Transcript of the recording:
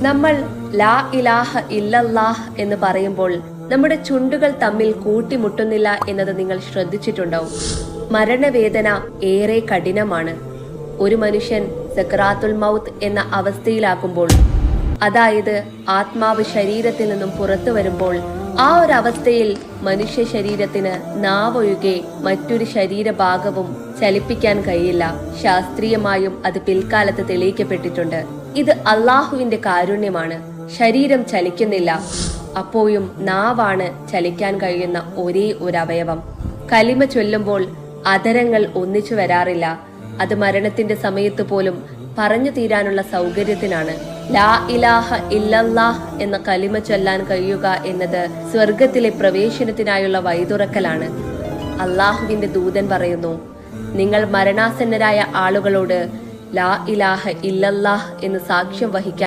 നമ്മൾ ലാ ഇലാഹ ഇല്ലല്ലാഹ് എന്ന് പറയുമ്പോൾ നമ്മുടെ ചുണ്ടുകൾ തമ്മിൽ കൂട്ടിമുട്ടുന്നില്ല എന്നത് നിങ്ങൾ ശ്രദ്ധിച്ചിട്ടുണ്ടാവും. മരണവേദന ഏറെ കഠിനമാണ്. ഒരു മനുഷ്യൻ സക്രാത്തുൽ മൗത്ത് എന്ന അവസ്ഥയിലാക്കുമ്പോൾ, അതായത് ആത്മാവ് ശരീരത്തിൽ നിന്നും പുറത്തു വരുമ്പോൾ, ആ ഒരു അവസ്ഥയിൽ മനുഷ്യ ശരീരത്തിന് നാവൊഴികെ മറ്റൊരു ശരീരഭാഗവും ചലിപ്പിക്കാൻ കഴിയില്ല. ശാസ്ത്രീയമായും അത് പിൽക്കാലത്ത് തെളിയിക്കപ്പെട്ടിട്ടുണ്ട്. ഇത് അള്ളാഹുവിന്റെ കാരുണ്യമാണ്. ശരീരം ചലിക്കുന്നില്ല, അപ്പോഴും നാവാണ് ചലിക്കാൻ കഴിയുന്ന ഒരേ ഒരു അവയവം. കലിമ ചൊല്ലുമ്പോൾ അധരങ്ങൾ ഒന്നിച്ചു വരാറില്ല. അത് മരണത്തിന്റെ സമയത്ത് പോലും പറഞ്ഞു തീരാനുള്ള സൗകര്യത്തിനാണ്. ലാ ഇലാഹ ഇല്ലല്ലാഹ് എന്ന കലിമ ചൊല്ലാൻ കഴിയുക എന്നത് സ്വർഗത്തിലെ പ്രവേശനത്തിനായുള്ള വഴിതുറക്കലാണ്. അള്ളാഹുവിന്റെ ദൂതൻ പറയുന്നു, നിങ്ങൾ മരണാസന്നരായ ആളുകളോട് ലാ ഇലാഹ ഇല്ലല്ലാഹ് എന്ന് സാക്ഷ്യം വഹിക്കാൻ